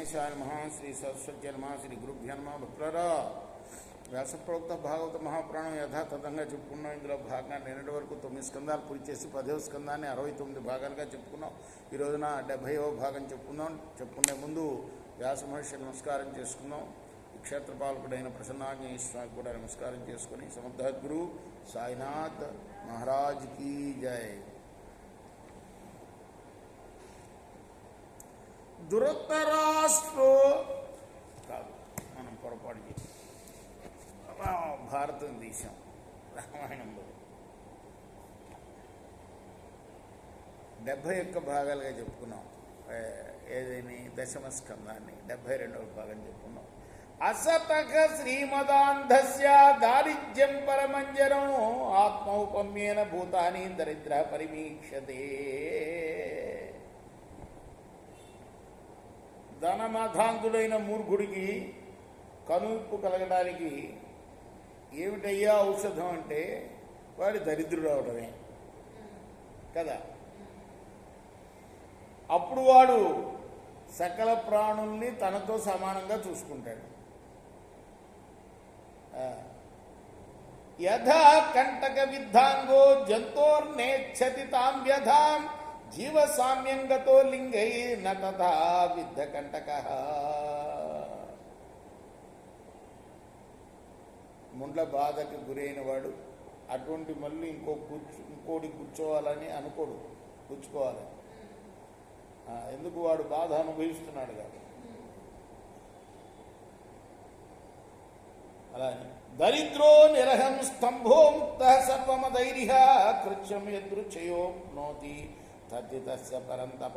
గణేశాయ నమః. శ్రీ సరస్వతి నమః. శ్రీ గురుభ్యో నమః. భక్తులారా, వ్యాసప్రోక్త భాగవత మహాపురాణం యథాతథంగా చెప్పుకున్నాం. ఇందులో భాగంగా నిన్నటి వరకు 9 స్కందాలు పూర్తి చేసి 10వ స్కందాన్ని 69 భాగాలుగా చెప్పుకున్నాం. ఈ రోజున 70వ భాగం చెప్పుకుందాం. చెప్పుకునే ముందు వ్యాస మహర్షి నమస్కారం చేసుకుందాం. క్షేత్రపాలకుడైన ప్రసన్నాగ్నేశ్వరానికి కూడా నమస్కారం చేసుకుని సమర్థగురు సాయినాథ్ మహారాజ్ కీ జై. ధృతరాష్ట్రో కాదు, మనం పొరపాటు చేసి భారతం తీసాం. రామాయణంలో 71 భాగాలుగా చెప్పుకున్నాం. ఏదేమి దశమ స్కందాన్ని 72వ భాగం చెప్పుకున్నాం. అసతక శ్రీమదాంధస్య దారిద్ర్యం పరమంజరం ఆత్మౌపమ్యేన భూతాని దరిద్ర పరిమీక్షతే. ధనమధాంతుడైన మూర్ఖుడికి కనువిప్పు కలగడానికి ఏమిటయ్యా ఔషధం అంటే వాడి దరిద్రుడు అవడమే కదా. అప్పుడు వాడు సకల ప్రాణుల్ని తనతో సమానంగా చూసుకుంటాడు. యథా కంటక విద్ధాంగో జంతోర్నేచ్చతి తాం వ్యధాం జీవ సామ్యంగతో లింగై నతథా విద్ధ కంటక. ముండ్ల బాధకు గురైన వాడు అటువంటి మళ్ళీ ఇంకోటి కూర్చోవాలని అనుకోడు, కూర్చుకోవాలని. ఎందుకు? వాడు బాధ అనుభవిస్తున్నాడు కదా. అలానే దరిద్రో నిరహం స్తంభో ముక్త సర్వమధైర్య కృత్యం యదృచ్ఛయో నోతి తద్దితస్య పరంతప.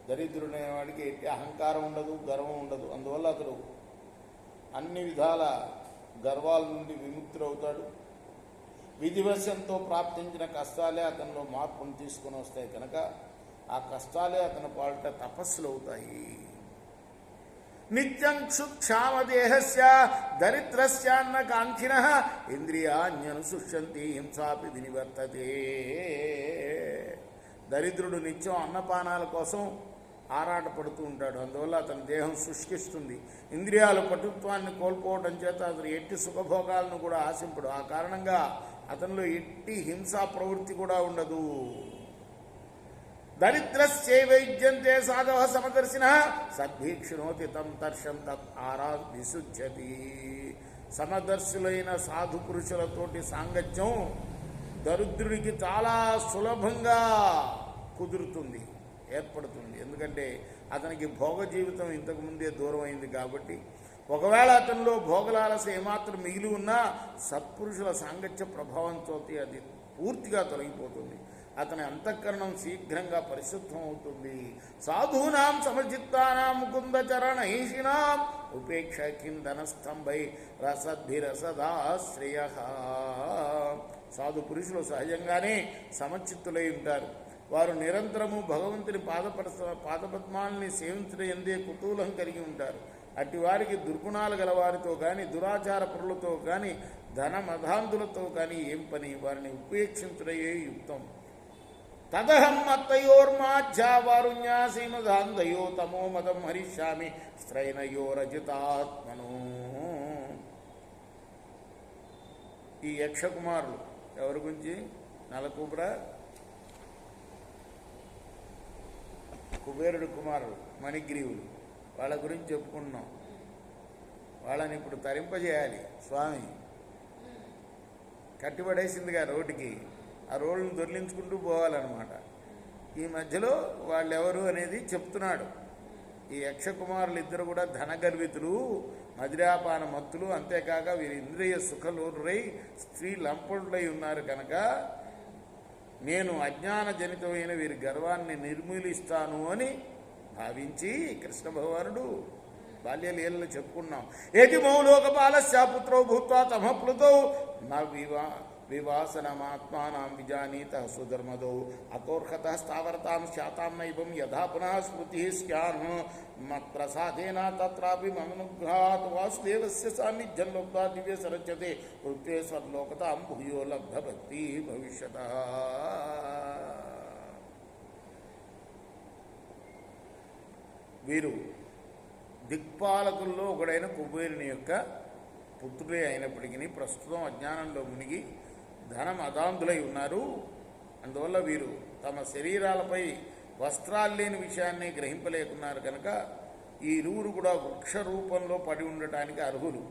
దరిద్రుడైన వాడికి ఎట్టి అహంకారం ఉండదు, గర్వం ఉండదు. అందువల్ల అతడు అన్ని విధాల గర్వాల నుండి విముక్తుడవుతాడు. విధివశంతో ప్రాప్తించిన కష్టాలే అతనిలో మార్పును తీసుకుని వస్తాయి కనుక ఆ కష్టాలే అతని పాలిట తపస్సులు అవుతాయి. నిత్యం క్షుక్షామదేహస్య దరిద్రస్యాన్న కాంక్షిణః ఇంద్రియాణ్యనుశుష్యంతి హింసాపి వినివర్తతే. దరిద్రుడు నిత్యం అన్నపానాల కోసం ఆరాటపడుతూ ఉంటాడు. అందువల్ల అతని దేహం శుష్కిస్తుంది. ఇంద్రియాలు పటుత్వాన్ని కోల్పోవడం చేత అతను ఎట్టి సుఖభోగాలను కూడా ఆశింపడు. ఆ కారణంగా అతనిలో ఎట్టి హింసా ప్రవృత్తి కూడా ఉండదు. దరిద్రస్యైవైజ్యంతే సాధవ సమదర్శిన సద్భీక్షునోతి తం తర్షం తత్ ఆరా విశుధ్యతి. సమదర్శులైన సాధు పురుషులతోటి సాంగత్యం దరిద్రుడికి చాలా సులభంగా కుదురుతుంది, ఏర్పడుతుంది. ఎందుకంటే అతనికి భోగ జీవితం ఇంతకుముందే దూరం అయింది కాబట్టి. ఒకవేళ అతనిలో భోగలాలస ఏమాత్రం మిగిలి ఉన్నా సత్పురుషుల సాంగత్య ప్రభావంతో అది పూర్తిగా తొలగిపోతుంది. అతని అంతఃకరణం శీఘ్రంగా పరిశుద్ధం అవుతుంది. సాధూనాం సమచిత్తానాం ముకుందచరణైషిణాం ఉపేక్ష కిందనస్తంభై రసద్భిరసదాశ్రయ. సాధు పురుషులు సహజంగానే సమచిత్తులై ఉంటారు. వారు నిరంతరము భగవంతుని పాదపద్మాలని సేవించడం ఎందే కుతూహలం కలిగి ఉంటారు. అట్టి వారికి దుర్గుణాలు గల వారితో కానీ, దురాచార పరులతో కానీ, ధనమధాంతులతో కానీ ఏం పని? వారిని ఉపేక్షించుటయే యుక్తం. తదహం మత్తయోర్మాధ్యావారుణ్యాసీమధాంధయో తమో మదం హరిష్యామి స్త్రైనయో రజితాత్మను. ఈ యక్షకుమారులు ఎవరి గురించి? నలకుబ్ర కుబేరుడు కుమారుడు మణిగ్రీవులు. వాళ్ళ గురించి చెప్పుకుంటున్నాం. వాళ్ళని ఇప్పుడు తరింపజేయాలి. స్వామి కట్టిపడేసిందిగా రోడ్డుకి. ఆ రోడ్లను దొర్లించుకుంటూ పోవాలన్నమాట. ఈ మధ్యలో వాళ్ళెవరు అనేది చెప్తున్నాడు. ఈ యక్షకుమారులు ఇద్దరు కూడా ధనగర్వితులు, మదిరాపాన మత్తులు. అంతేకాక వీరి ఇంద్రియ సుఖలోరులై స్త్రీ లంపడులై ఉన్నారు కనుక నేను అజ్ఞాన జనితమైన వీరి గర్వాన్ని నిర్మూలిస్తాను అని భావించి కృష్ణ భగవానుడు బాల్యలీలలు చెప్పుకున్నాం. ఏతిమౌ లోకపాలస్య పుత్రో భూత్వా తమప్లుతో నా వివాసనమాత్మానం విజానీత సుధర్మదో అతోర్హత స్థావరతాం శాతాం నైవం యథా పునః స్మృతి స్యాన్ మత్ప్రసాదేన తత్రాపి మమనుగ్రహాత్ వాసుదేవస్య సాన్నిధ్యం లోక్తా దివ్య సరచ్యతే వృత్తే స్వర్లోకతాం భూయో లబ్ధ భక్తి భవిష్యత. వీరు దిక్పాలకుల్లో ఒకడైన కుబేరుని యొక్క పుత్రుడే అయినప్పటికీ ప్రస్తుతం అజ్ఞానంలో మునిగి ధనం అదాంధులై ఉన్నారు. అందువల్ల వీరు తమ శరీరాలపై వస్త్రాలు లేని విషయాన్ని గ్రహింపలేకున్నారు కనుక ఈ ఇరువురు కూడా వృక్ష రూపంలో పడి ఉండటానికి అర్హులు.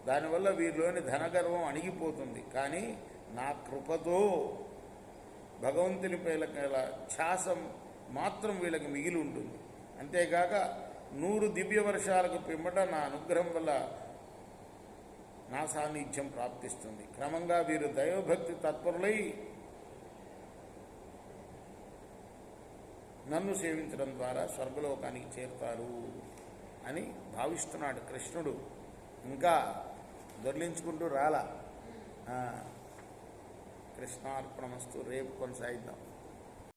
దానివల్ల వీరిలోని ధనగర్వం అణిగిపోతుంది. కానీ నా కృపతో భగవంతునిపై గల ఛాసం మాత్రం వీళ్ళకి మిగిలి ఉంటుంది. అంతేకాక 100 దివ్య వర్షాలకు పిమ్మట నా అనుగ్రహం వల్ల నా సాన్నిధ్యం ప్రాప్తిస్తుంది. క్రమంగా వీరు దైవభక్తి తత్పరులై నన్ను సేవించడం ద్వారా స్వర్గలోకానికి చేరుతారు అని భావిస్తున్నాడు కృష్ణుడు. ఇంకా దొర్లించుకుంటూ రాలా. కృష్ణార్పణమస్తు. రేపు కొనసాగిద్దాం.